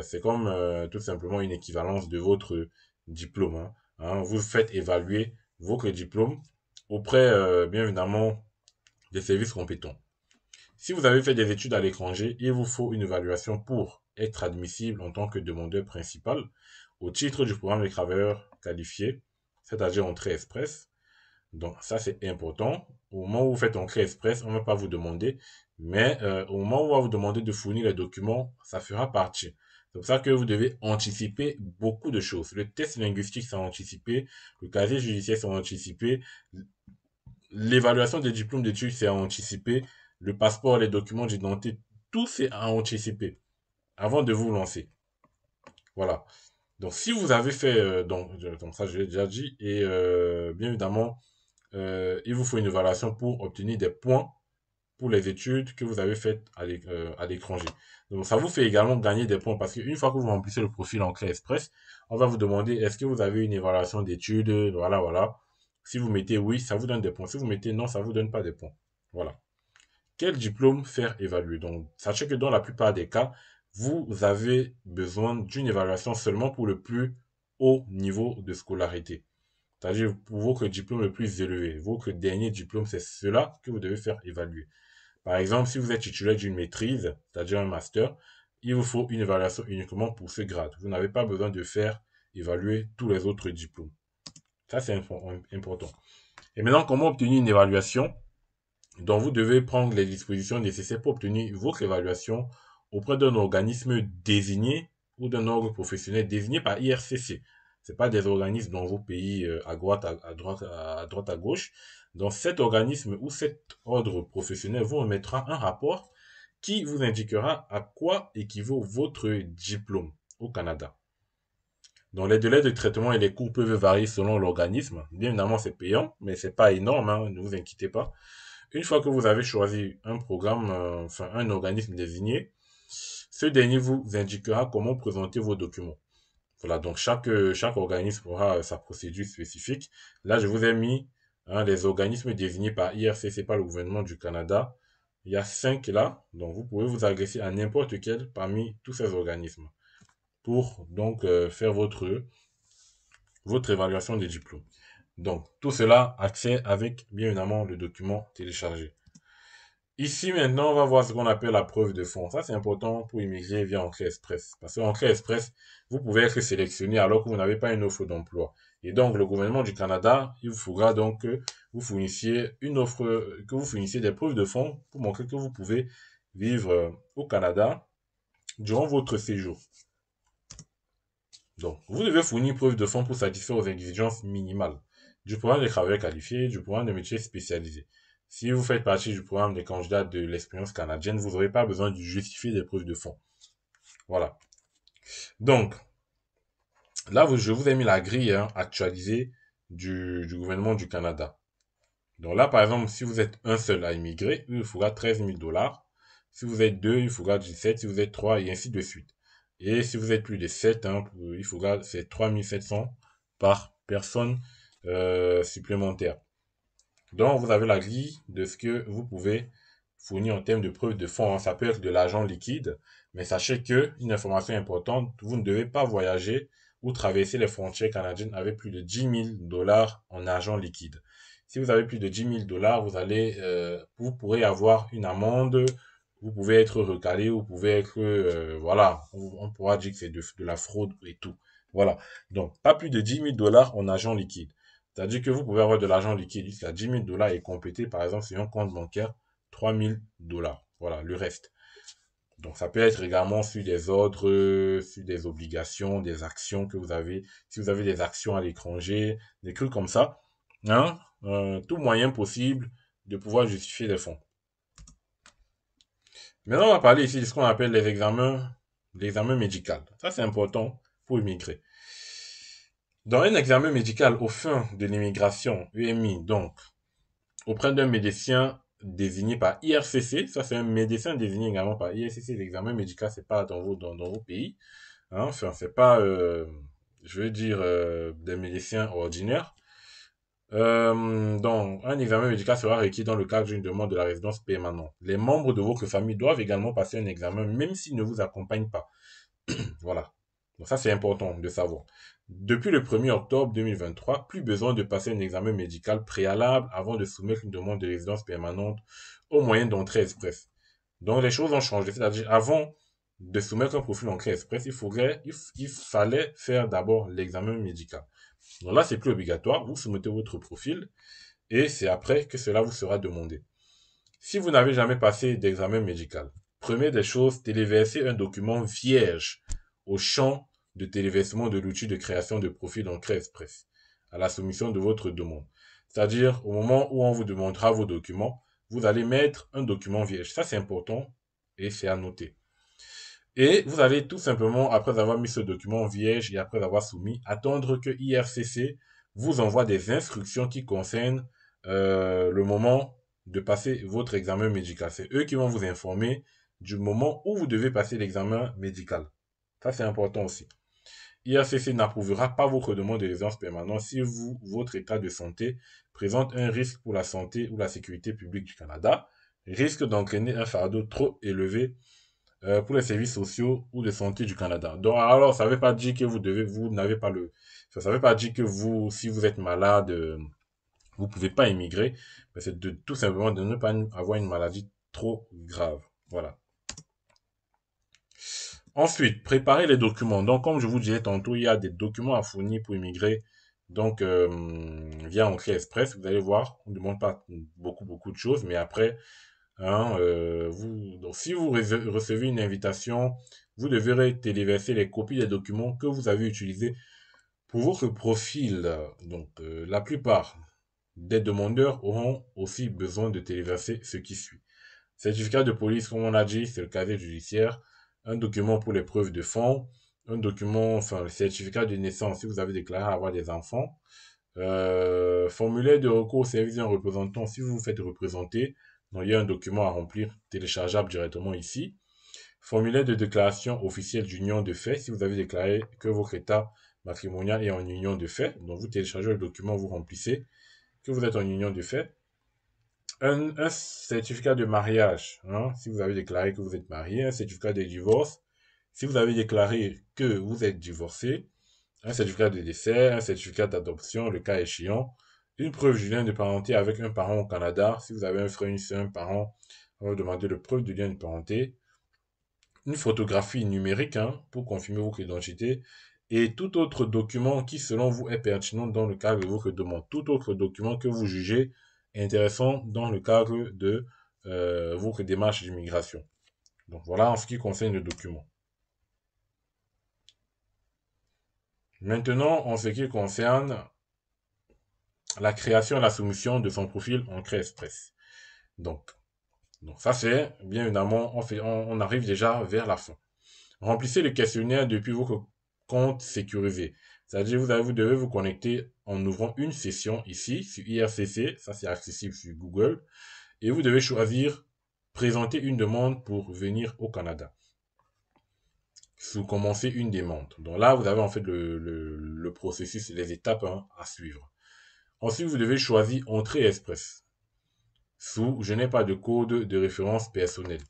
c'est comme tout simplement une équivalence de votre diplôme. Vous faites évaluer votre diplôme auprès, bien évidemment, des services compétents. Si vous avez fait des études à l'étranger, il vous faut une évaluation pour être admissible en tant que demandeur principal au titre du programme des travailleurs qualifiés, c'est-à-dire entrée express. Donc ça, c'est important. Au moment où vous faites entrée express, on ne va pas vous demander, mais au moment où on va vous demander de fournir les documents, ça fera partie. C'est pour ça que vous devez anticiper beaucoup de choses. Le test linguistique, c'est anticipé. Le casier judiciaire, c'est anticipé. L'évaluation des diplômes d'études, c'est à anticiper. Le passeport, les documents d'identité, tout c'est à anticiper avant de vous lancer. Voilà. Donc, si vous avez fait, donc ça, je l'ai déjà dit, et bien évidemment, il vous faut une évaluation pour obtenir des points pour les études que vous avez faites à l'étranger. Donc, ça vous fait également gagner des points parce qu'une fois que vous remplissez le profil en clé express, on va vous demander est-ce que vous avez une évaluation d'études, voilà, voilà. Si vous mettez oui, ça vous donne des points. Si vous mettez non, ça vous donne pas des points. Voilà. Quel diplôme faire évaluer? Donc, sachez que dans la plupart des cas, vous avez besoin d'une évaluation seulement pour le plus haut niveau de scolarité. C'est-à-dire pour votre diplôme le plus élevé. Votre dernier diplôme, c'est cela que vous devez faire évaluer. Par exemple, si vous êtes titulaire d'une maîtrise, c'est-à-dire un master, il vous faut une évaluation uniquement pour ce grade. Vous n'avez pas besoin de faire évaluer tous les autres diplômes. Ça, c'est important. Et maintenant, comment obtenir une évaluation? Donc, vous devez prendre les dispositions nécessaires pour obtenir votre évaluation auprès d'un organisme désigné ou d'un ordre professionnel désigné par IRCC. C'est pas des organismes dans vos pays à droite, à gauche. Donc, cet organisme ou cet ordre professionnel vous remettra un rapport qui vous indiquera à quoi équivaut votre diplôme au Canada. Donc, les délais de traitement et les coûts peuvent varier selon l'organisme. Bien évidemment, c'est payant, mais c'est pas énorme, hein, ne vous inquiétez pas. Une fois que vous avez choisi un programme, enfin un organisme désigné, ce dernier vous indiquera comment présenter vos documents. Voilà, donc chaque organisme aura sa procédure spécifique. Là, je vous ai mis les organismes désignés par IRCC, par le gouvernement du Canada. Il y a 5 là, donc vous pouvez vous adresser à n'importe quel parmi tous ces organismes pour donc faire votre évaluation des diplômes. Donc, tout cela accès avec bien évidemment le document téléchargé. Ici, maintenant, on va voir ce qu'on appelle la preuve de fond. Ça, c'est important pour immigrer via Entrée Express. Parce qu'Entrée Express, vous pouvez être sélectionné alors que vous n'avez pas une offre d'emploi. Et donc, le gouvernement du Canada, il vous faudra donc que vous fournissiez une offre, que vous fournissiez des preuves de fond pour montrer que vous pouvez vivre au Canada durant votre séjour. Donc, vous devez fournir preuve de fond pour satisfaire aux exigences minimales du programme des travailleurs qualifiés, du programme de métiers spécialisés. Si vous faites partie du programme des candidats de l'expérience canadienne, vous n'aurez pas besoin de justifier des preuves de fond. Voilà. Donc, là, je vous ai mis la grille actualisée du gouvernement du Canada. Donc là, par exemple, si vous êtes un seul à immigrer, il vous faudra 13 000 $. Si vous êtes 2, il faudra 17. Si vous êtes 3, et ainsi de suite. Et si vous êtes plus de 7, hein, il faudra, c'est 3700 par personne supplémentaire. Donc, vous avez la grille de ce que vous pouvez fournir en termes de preuve de fonds, hein. Ça peut être de l'argent liquide, mais sachez que, une information importante, vous ne devez pas voyager ou traverser les frontières canadiennes avec plus de 10 000 dollars en argent liquide. Si vous avez plus de 10 000 dollars, vous pourrez avoir une amende, vous pouvez être recalé, vous pouvez être, voilà, on pourra dire que c'est de la fraude et tout. Voilà. Donc, pas plus de 10 000 dollars en argent liquide. C'est-à-dire que vous pouvez avoir de l'argent liquide jusqu'à 10 000 dollars et compléter, par exemple, sur un compte bancaire, 3 000 dollars. Voilà, le reste. Donc, ça peut être également sur des ordres, sur des obligations, des actions que vous avez. Si vous avez des actions à l'étranger, des trucs comme ça. Hein, tout moyen possible de pouvoir justifier des fonds. Maintenant, on va parler ici de ce qu'on appelle l'examen médical. Ça, c'est important pour immigrer. Dans un examen médical au fin de l'immigration, UMI, donc, auprès d'un médecin désigné par IRCC, ça c'est un médecin désigné également par IRCC, l'examen médical, c'est pas dans vos pays, hein, enfin, c'est pas, je veux dire, des médecins ordinaires. Donc, un examen médical sera requis dans le cadre d'une demande de la résidence permanente. Les membres de votre famille doivent également passer un examen, même s'ils ne vous accompagnent pas. Voilà. Donc ça, c'est important de savoir. Depuis le 1er octobre 2023, plus besoin de passer un examen médical préalable avant de soumettre une demande de résidence permanente au moyen d'entrée express. Donc les choses ont changé. C'est-à-dire, avant de soumettre un profil entrée express, il fallait faire d'abord l'examen médical. Donc là, c'est plus obligatoire. Vous soumettez votre profil et c'est après que cela vous sera demandé. Si vous n'avez jamais passé d'examen médical, première des choses, téléversez un document vierge au champ de téléversement de l'outil de création de profil d'entrée express à la soumission de votre demande. C'est-à-dire, au moment où on vous demandera vos documents, vous allez mettre un document vierge. Ça, c'est important et c'est à noter. Et vous allez tout simplement, après avoir mis ce document vierge et après avoir soumis, attendre que IRCC vous envoie des instructions qui concernent le moment de passer votre examen médical. C'est eux qui vont vous informer du moment où vous devez passer l'examen médical. Ça, c'est important aussi. IRCC n'approuvera pas votre demande de résidence permanente si votre état de santé présente un risque pour la santé ou la sécurité publique du Canada, risque d'entraîner un fardeau trop élevé pour les services sociaux ou de santé du Canada. Donc, alors, ça ne veut pas dire que vous n'avez pas ça ne veut pas dire que si vous êtes malade, vous pouvez pas immigrer, mais c'est tout simplement de ne pas avoir une maladie trop grave. Voilà. Ensuite, préparer les documents. Donc, comme je vous disais tantôt, il y a des documents à fournir pour immigrer. Donc, via Entrée Express, vous allez voir, on ne demande pas beaucoup de choses, mais après, hein, donc si vous recevez une invitation, vous devrez téléverser les copies des documents que vous avez utilisés pour votre profil. Donc, la plupart des demandeurs auront aussi besoin de téléverser ce qui suit. Certificat de police, comme on a dit, c'est le casier judiciaire. Un document pour les preuves de fonds. Un document, enfin, le certificat de naissance si vous avez déclaré avoir des enfants. Formulaire de recours au service d'un représentant si vous vous faites représenter. Donc, il y a un document à remplir téléchargeable directement ici. Formulaire de déclaration officielle d'union de fait si vous avez déclaré que votre état matrimonial est en union de fait. Donc, vous téléchargez le document, vous remplissez que vous êtes en union de fait. Un certificat de mariage, hein, si vous avez déclaré que vous êtes marié. Un certificat de divorce si vous avez déclaré que vous êtes divorcé. Un certificat de décès, un certificat d'adoption, le cas échéant. Une preuve du lien de parenté avec un parent au Canada. Si vous avez un frère, une soeur, un parent, on va vous demander le preuve du lien de parenté. Une photographie numérique, hein, pour confirmer votre identité. Et tout autre document qui, selon vous, est pertinent dans le cadre de votre demande. Tout autre document que vous jugez intéressant dans le cadre de votre démarche d'immigration. Donc voilà en ce qui concerne le document. Maintenant, en ce qui concerne la création et la soumission de son profil Entrée Express. Donc, ça c'est, bien évidemment, on arrive déjà vers la fin. Remplissez le questionnaire depuis votre compte sécurisé. C'est-à-dire, vous devez vous connecter en ouvrant une session ici, sur IRCC, ça c'est accessible sur Google, et vous devez choisir présenter une demande pour venir au Canada. Commencer une demande. Donc là, vous avez en fait le processus, les étapes hein, à suivre. Ensuite, vous devez choisir entrée express. Je n'ai pas de code de référence personnel.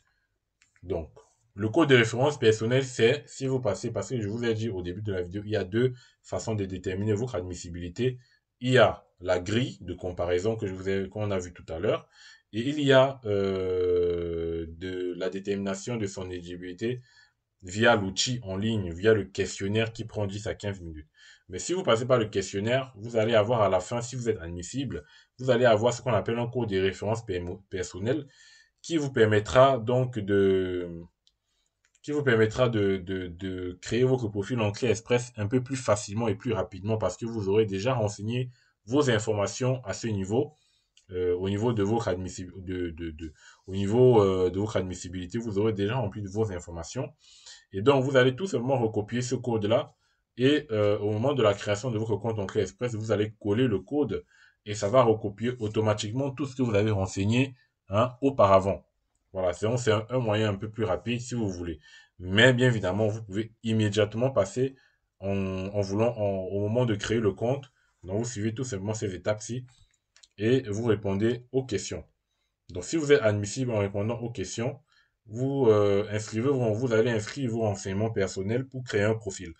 Donc, le code de référence personnel, c'est si vous passez, parce que je vous ai dit au début de la vidéo, il y a deux façons de déterminer votre admissibilité. Il y a la grille de comparaison qu'on a vu tout à l'heure, et il y a de la détermination de son éligibilité via l'outil en ligne, via le questionnaire qui prend 10 à 15 minutes. Mais si vous passez par le questionnaire, vous allez avoir à la fin, si vous êtes admissible, vous allez avoir ce qu'on appelle un code de référence personnel qui vous permettra donc de créer votre profil en clé express un peu plus facilement et plus rapidement parce que vous aurez déjà renseigné vos informations à ce niveau, au niveau de votre de votre admissibilité, vous aurez déjà rempli de vos informations. Et donc, vous allez tout simplement recopier ce code-là et au moment de la création de votre compte en clé express, vous allez coller le code et ça va recopier automatiquement tout ce que vous avez renseigné hein, auparavant. Voilà, c'est un moyen un peu plus rapide si vous voulez. Mais bien évidemment, vous pouvez immédiatement passer au moment de créer le compte. Donc, vous suivez tout simplement ces étapes-ci et vous répondez aux questions. Donc, si vous êtes admissible en répondant aux questions, vous vous allez inscrire vos renseignements personnels pour créer un profil.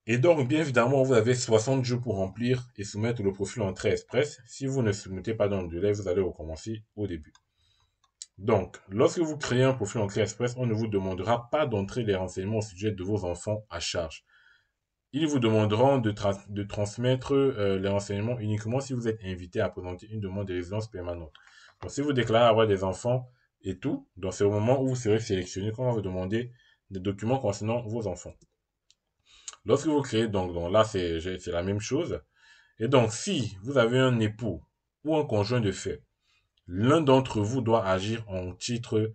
Et donc, bien évidemment, vous avez 60 jours pour remplir et soumettre le profil en trait express. Si vous ne soumettez pas dans le délai, vous allez recommencer au début. Donc, lorsque vous créez un profil en clé express, on ne vous demandera pas d'entrer les renseignements au sujet de vos enfants à charge. Ils vous demanderont de transmettre les renseignements uniquement si vous êtes invité à présenter une demande de résidence permanente. Donc, si vous déclarez avoir des enfants et tout, donc c'est au moment où vous serez sélectionné qu'on va vous demander des documents concernant vos enfants. Lorsque vous créez, donc là, c'est la même chose. Et donc, si vous avez un époux ou un conjoint de fait, l'un d'entre vous doit agir en titre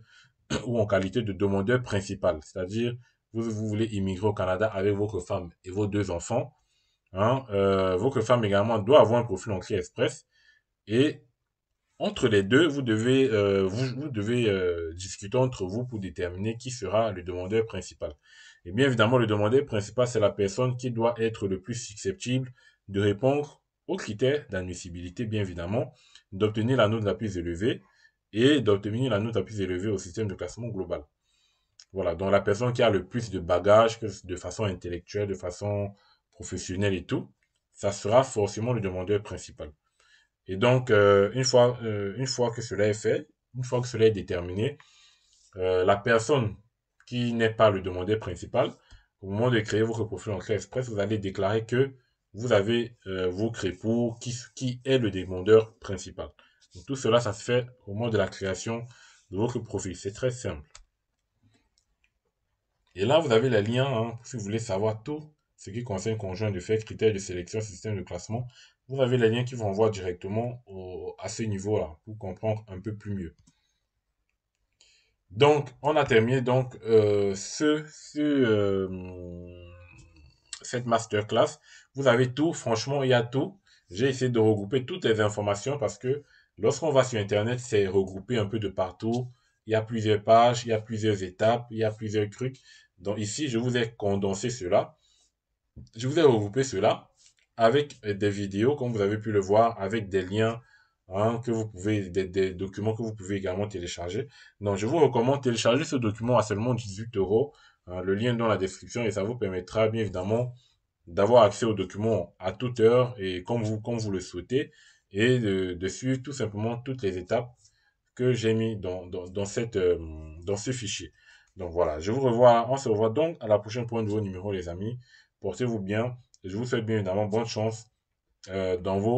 ou en qualité de demandeur principal. C'est-à-dire, vous voulez immigrer au Canada avec votre femme et vos deux enfants. Hein, votre femme également doit avoir un profil en clé express. Et entre les deux, vous devez, vous devez discuter entre vous pour déterminer qui sera le demandeur principal. Et bien évidemment, le demandeur principal, c'est la personne qui doit être le plus susceptible de répondre aux critères d'admissibilité, bien évidemment, d'obtenir la note la plus élevée et d'obtenir la note la plus élevée au système de classement global. Voilà, donc la personne qui a le plus de bagages de façon intellectuelle, de façon professionnelle et tout, ça sera forcément le demandeur principal. Et donc, une fois que cela est fait, une fois que cela est déterminé, la personne qui n'est pas le demandeur principal, au moment de créer votre profil en clé express, vous allez déclarer que vous avez vos crépoux qui est le demandeur principal. Donc, tout cela, ça se fait au moment de la création de votre profil. C'est très simple. Et là, vous avez les liens, hein, si vous voulez savoir tout ce qui concerne conjoint de fait, critères de sélection, système de classement. Vous avez les liens qui vous envoient directement à ce niveau-là pour comprendre un peu plus mieux. Donc, on a terminé donc cette masterclass. Vous avez tout, franchement, il y a tout. J'ai essayé de regrouper toutes les informations parce que lorsqu'on va sur Internet, c'est regroupé un peu de partout. Il y a plusieurs pages, il y a plusieurs étapes, il y a plusieurs trucs. Donc ici, je vous ai condensé cela. Je vous ai regroupé cela avec des vidéos, comme vous avez pu le voir, avec des liens hein, que vous pouvez, des documents que vous pouvez également télécharger. Donc, je vous recommande de télécharger ce document à seulement 18 euros. Le lien dans la description et ça vous permettra bien évidemment d'avoir accès au document à toute heure et comme vous le souhaitez et de suivre tout simplement toutes les étapes que j'ai mis dans ce fichier. Donc voilà, on se revoit donc à la prochaine pour un nouveau numéro les amis. Portez-vous bien et je vous souhaite bien évidemment bonne chance dans vos